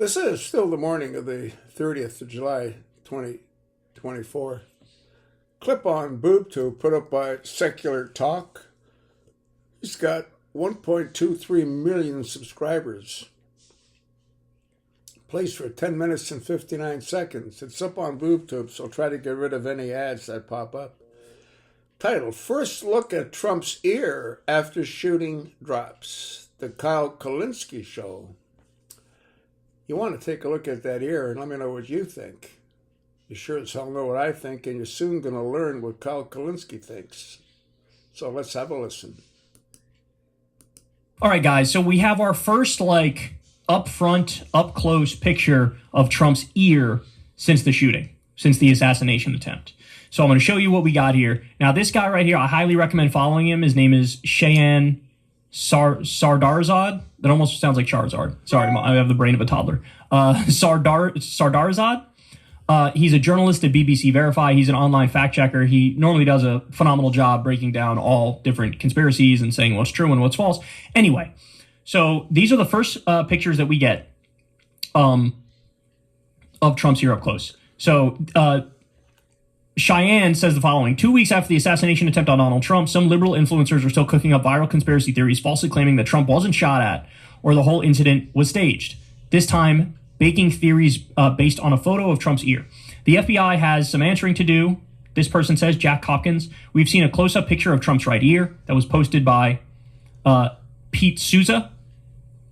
This is still the morning of the 30th of July, 2024. Clip on BoobTube put up by Secular Talk. He's got 1.23 million subscribers. Plays for 10 minutes and 59 seconds. It's up on BoobTube, so try to get rid of any ads that pop up. Title, First Look at Trump's Ear After Shooting Drops. The Kyle Kulinski Show. You want to take a look at that ear and let me know what you think. You sure as hell know what I think, and you're soon going to learn what Kyle Kulinski thinks. So let's have a listen. All right, guys. So we have our first, up front, up close picture of Trump's ear since the shooting, since the assassination attempt. So I'm going to show you what we got here. Now, this guy right here, I highly recommend following him. His name is Cheyenne Sardarzad. That almost sounds like Charizard. Sorry, I have the brain of a toddler. Sardarzad. He's a journalist at BBC Verify. He's an online fact checker. He normally does a phenomenal job breaking down all different conspiracies and saying what's true and what's false. Anyway, so these are the first pictures that we get of Trump's ear up close. So Cheyenne says the following. 2 weeks after the assassination attempt on Donald Trump, some liberal influencers are still cooking up viral conspiracy theories, falsely claiming that Trump wasn't shot at or the whole incident was staged. This time, baking theories based on a photo of Trump's ear. The FBI has some answering to do. This person says, Jack Hopkins. We've seen a close-up picture of Trump's right ear that was posted by Pete Souza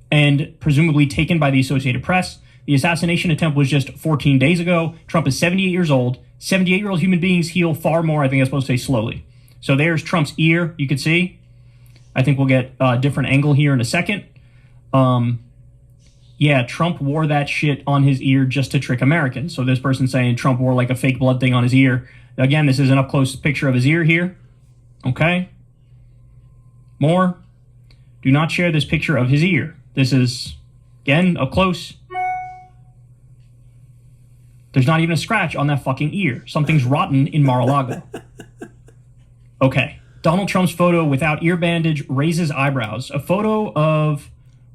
and presumably taken by the Associated Press. The assassination attempt was just 14 days ago. Trump is 78 years old. 78-year-old human beings heal far more, I think I'm supposed to say slowly. So there's Trump's ear, you can see. I think we'll get a different angle here in a second. Yeah, Trump wore that shit on his ear just to trick Americans. So this person's saying Trump wore like a fake blood thing on his ear. Again, this is an up-close picture of his ear here. Okay. More. Do not share this picture of his ear. This is, again, up close. There's not even a scratch on that fucking ear. Something's rotten in Mar-a-Lago. Okay. Donald Trump's photo without ear bandage raises eyebrows. A photo of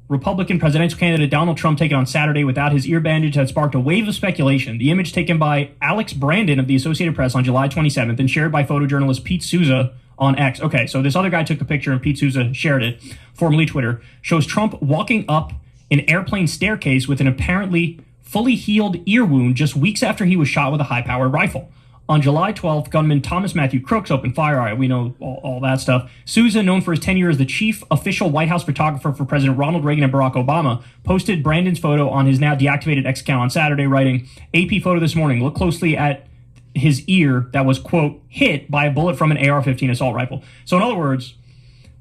Republican presidential candidate Donald Trump taken on Saturday without his ear bandage had sparked a wave of speculation. The image taken by Alex Brandon of the Associated Press on July 27th and shared by photojournalist Pete Souza on X. Okay, so this other guy took the picture and Pete Souza shared it, formerly Twitter, shows Trump walking up an airplane staircase with an apparently fully healed ear wound just weeks after he was shot with a high-powered rifle. On July 12th, gunman Thomas Matthew Crooks opened fire. All right, we know all that stuff. Souza, known for his tenure as the chief official White House photographer for President Ronald Reagan and Barack Obama, posted Brandon's photo on his now deactivated X account on Saturday, writing, AP photo this morning. Look closely at his ear that was, quote, hit by a bullet from an AR-15 assault rifle. So in other words,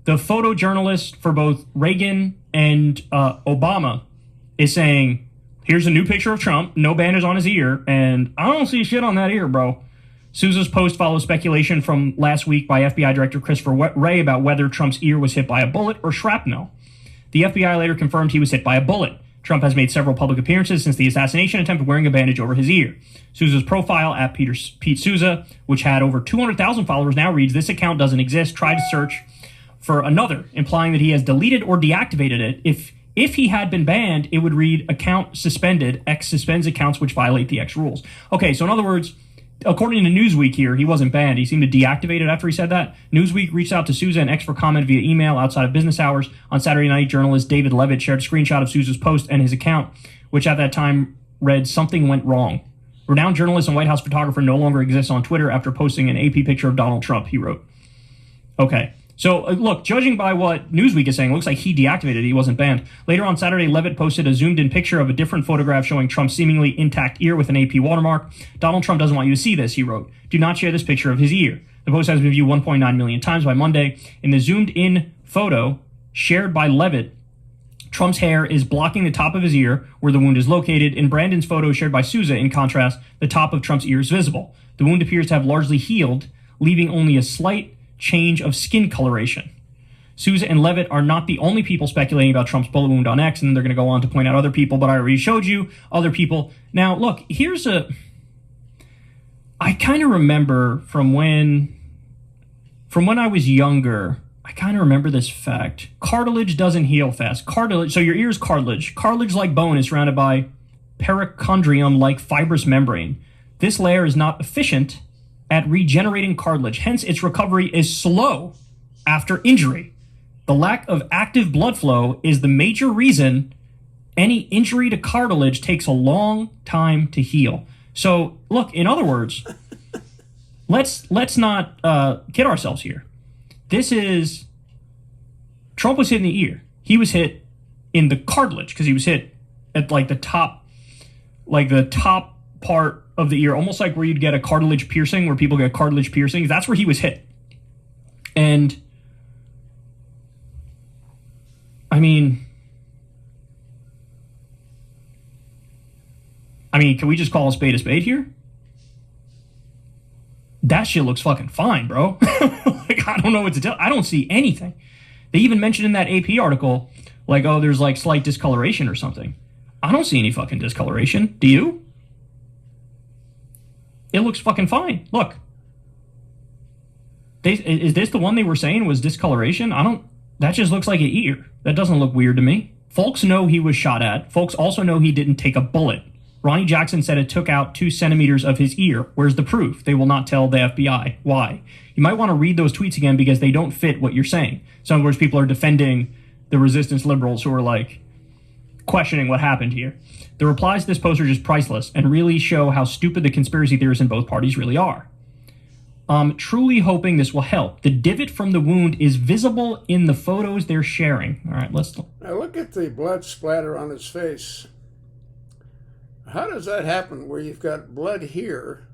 the photojournalist for both Reagan and Obama is saying, here's a new picture of Trump, no bandage on his ear, and I don't see shit on that ear, bro. Souza's post follows speculation from last week by FBI Director Christopher Wray about whether Trump's ear was hit by a bullet or shrapnel. The FBI later confirmed he was hit by a bullet. Trump has made several public appearances since the assassination attempt wearing a bandage over his ear. Souza's profile at Pete Souza, which had over 200,000 followers, now reads, this account doesn't exist. Try to search for another, implying that he has deleted or deactivated it. If he had been banned, it would read account suspended. X suspends accounts which violate the X rules. Okay, so in other words, according to Newsweek here, he wasn't banned. He seemed to deactivate it after he said that. Newsweek reached out to Souza and X for comment via email outside of business hours. On Saturday night, journalist David Levitt shared a screenshot of Souza's post and his account, which at that time read, something went wrong. Renowned journalist and White House photographer no longer exists on Twitter after posting an AP picture of Donald Trump, he wrote. Okay. So, look, judging by what Newsweek is saying, it looks like he deactivated it. He wasn't banned. Later on Saturday, Levitt posted a zoomed-in picture of a different photograph showing Trump's seemingly intact ear with an AP watermark. Donald Trump doesn't want you to see this, he wrote. Do not share this picture of his ear. The post has been viewed 1.9 million times by Monday. In the zoomed-in photo shared by Levitt, Trump's hair is blocking the top of his ear where the wound is located. In Brandon's photo shared by Souza, in contrast, the top of Trump's ear is visible. The wound appears to have largely healed, leaving only a slight change of skin coloration. Souza and Levitt are not the only people speculating about Trump's bullet wound on X, and then they're going to go on to point out other people, but I already showed you other people. Now, look, I kind of remember from when I was younger, I kind of remember this fact. Cartilage doesn't heal fast. Cartilage, so your ear is cartilage. Cartilage, like bone, is surrounded by perichondrium-like fibrous membrane. This layer is not efficient at regenerating cartilage, hence its recovery is slow after injury. The lack of active blood flow is the major reason any injury to cartilage takes a long time to heal. So, look, in other words, let's not kid ourselves here. This is Trump was hit in the ear. He was hit in the cartilage because he was hit at the top part of the ear, almost like where you'd get a cartilage piercing, where people get cartilage piercings. That's where he was hit. And I mean, can we just call a spade here? That shit looks fucking fine, bro. I don't know what to tell. I don't see anything. They even mentioned in that AP article, there's slight discoloration or something. I don't see any fucking discoloration. Do you? It looks fucking fine. Look. Is this the one they were saying was discoloration? That just looks like an ear. That doesn't look weird to me. Folks know he was shot at. Folks also know he didn't take a bullet. Ronnie Jackson said it took out 2 centimeters of his ear. Where's the proof? They will not tell the FBI. Why? You might want to read those tweets again because they don't fit what you're saying. So in other words, people are defending the resistance liberals who are questioning what happened here. The replies to this post are just priceless and really show how stupid the conspiracy theorists in both parties really are. Truly hoping this will help. The divot from the wound is visible in the photos they're sharing. All right, let's look. Now look at the blood splatter on his face. How does that happen where you've got blood here,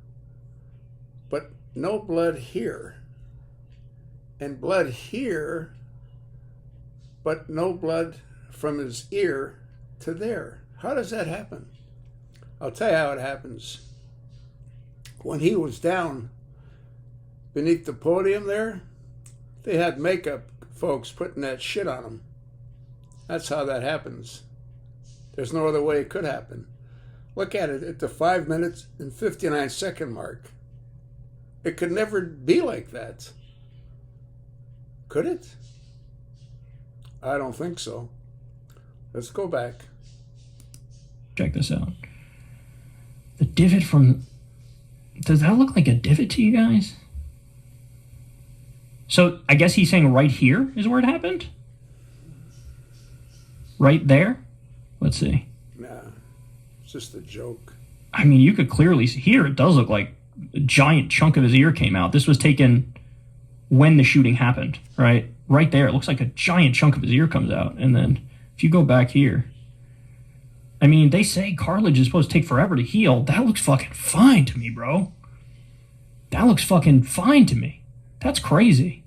but no blood here? And blood here, but no blood from his ear to there. How does that happen? I'll tell you how it happens. When he was down beneath the podium there, they had makeup folks putting that shit on him. That's how that happens. There's no other way it could happen. Look at it at the 5 minutes and 59 second mark. It could never be like that. Could it? I don't think so. Let's go back. Check this out. The divot from... Does that look like a divot to you guys? So I guess he's saying right here is where it happened? Right there? Let's see. Nah, it's just a joke. I mean, you could clearly see here, it does look like a giant chunk of his ear came out. This was taken when the shooting happened, right? Right there, it looks like a giant chunk of his ear comes out. And then if you go back here, I mean, they say cartilage is supposed to take forever to heal. That looks fucking fine to me, bro. That looks fucking fine to me. That's crazy.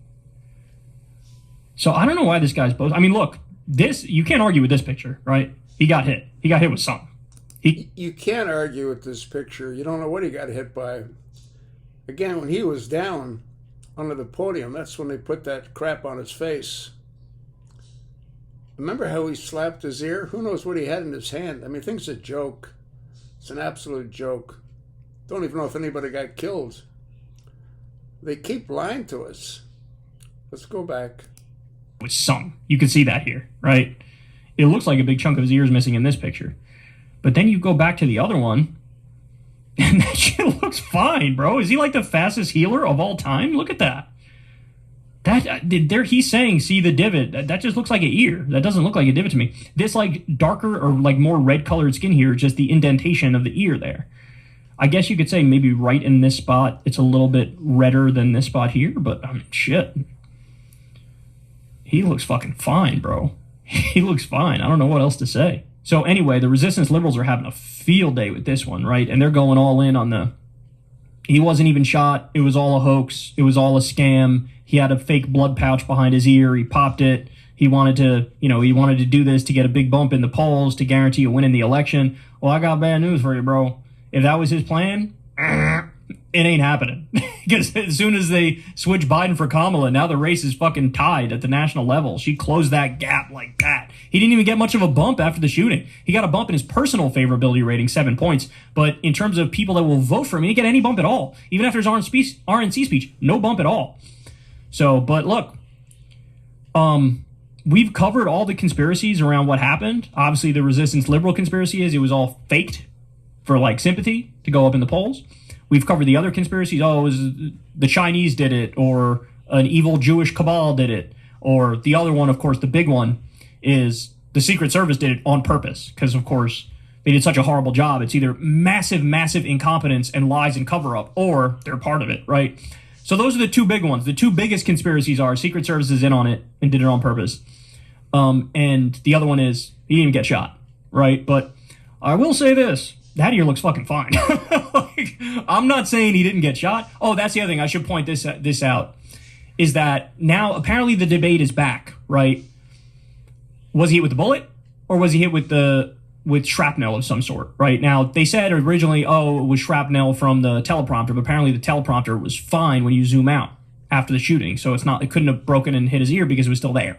So I don't know why this guy's both. I mean, look, this, you can't argue with this picture, right? He got hit. He got hit with something. You can't argue with this picture. You don't know what he got hit by. Again, when he was down under the podium, that's when they put that crap on his face. Remember how he slapped his ear? Who knows what he had in his hand? I mean, thing's a joke. It's an absolute joke. Don't even know if anybody got killed. They keep lying to us. Let's go back. With some. You can see that here, right? It looks like a big chunk of his ear is missing in this picture. But then you go back to the other one, and that shit looks fine, bro. Is he like the fastest healer of all time? Look at that. There he's saying, see the divot. That just looks like an ear. That doesn't look like a divot to me. This like darker or like more red colored skin here is just the indentation of the ear there. I guess you could say maybe right in this spot, it's a little bit redder than this spot here, but I mean, shit. He looks fucking fine, bro. He looks fine. I don't know what else to say. So anyway, the resistance liberals are having a field day with this one, right? And they're going all in on the, he wasn't even shot. It was all a hoax. It was all a scam. He had a fake blood pouch behind his ear. He popped it. He wanted to do this to get a big bump in the polls to guarantee a win in the election. Well, I got bad news for you, bro. If that was his plan, it ain't happening. Because as soon as they switch Biden for Kamala, now the race is fucking tied at the national level. She closed that gap like that. He didn't even get much of a bump after the shooting. He got a bump in his personal favorability rating, 7 points. But in terms of people that will vote for him, he didn't get any bump at all. Even after his RNC speech, no bump at all. So, but look, we've covered all the conspiracies around what happened. Obviously, the resistance liberal conspiracy is it was all faked for like sympathy to go up in the polls. We've covered the other conspiracies. Oh, it was the Chinese did it, or an evil Jewish cabal did it, or the other one, of course, the big one is the Secret Service did it on purpose because, of course, they did such a horrible job. It's either massive, massive incompetence and lies and cover up, or they're part of it, right? So those are the two big ones. The two biggest conspiracies are Secret Service is in on it and did it on purpose. And the other one is he didn't even get shot, right? But I will say this. That ear looks fucking fine. Like, I'm not saying he didn't get shot. Oh, that's the other thing. I should point this out. Is that now apparently the debate is back, right? Was he hit with the bullet? Or was he hit with shrapnel of some sort, right? Now, they said originally, oh, it was shrapnel from the teleprompter, but apparently the teleprompter was fine when you zoom out after the shooting. So it couldn't have broken and hit his ear because it was still there.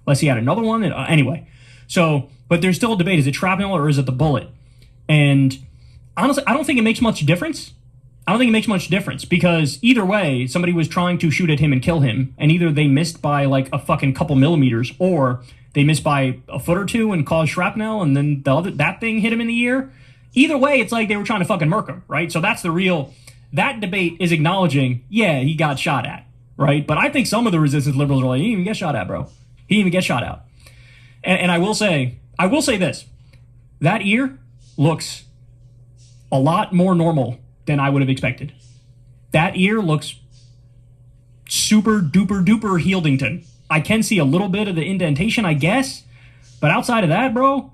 Unless he had another one. Anyway. So, but there's still a debate. Is it shrapnel or is it the bullet? And honestly, I don't think it makes much difference. I don't think it makes much difference because either way, somebody was trying to shoot at him and kill him, and either they missed by like a fucking couple millimeters, or they missed by a foot or two and caused shrapnel, and then that thing hit him in the ear. Either way, it's like they were trying to fucking murk him, right? So that's that debate is acknowledging, yeah, he got shot at, right? But I think some of the resistance liberals are like, he didn't even get shot at, bro. He didn't even get shot at. And I will say this, that ear looks a lot more normal than I would have expected. That ear looks super duper duper Healdington. I can see a little bit of the indentation, I guess, but outside of that, bro,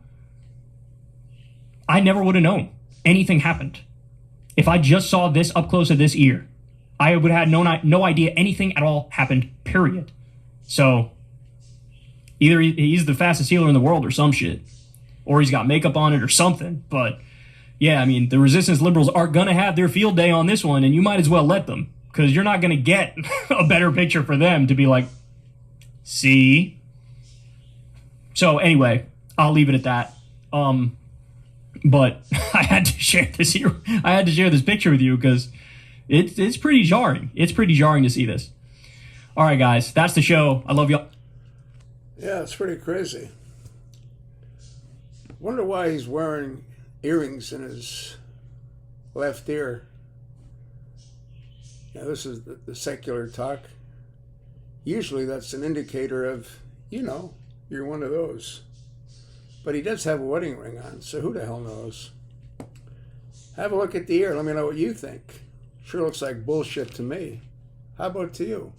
I never would have known anything happened. If I just saw this up close to this ear, I would have had no idea anything at all happened, period. So either he's the fastest healer in the world or some shit, or he's got makeup on it or something, but yeah, I mean, the resistance liberals are going to have their field day on this one, and you might as well let them, because you're not going to get a better picture for them to be like, see? So anyway, I'll leave it at that. But I had to share this here. I had to share this picture with you because it's pretty jarring. It's pretty jarring to see this. All right, guys, that's the show. I love y'all. Yeah, it's pretty crazy. Wonder why he's wearing earrings in his left ear. Now, this is the secular talk. Usually that's an indicator of, you're one of those. But he does have a wedding ring on, so who the hell knows? Have a look at the ear. Let me know what you think. Sure looks like bullshit to me. How about to you?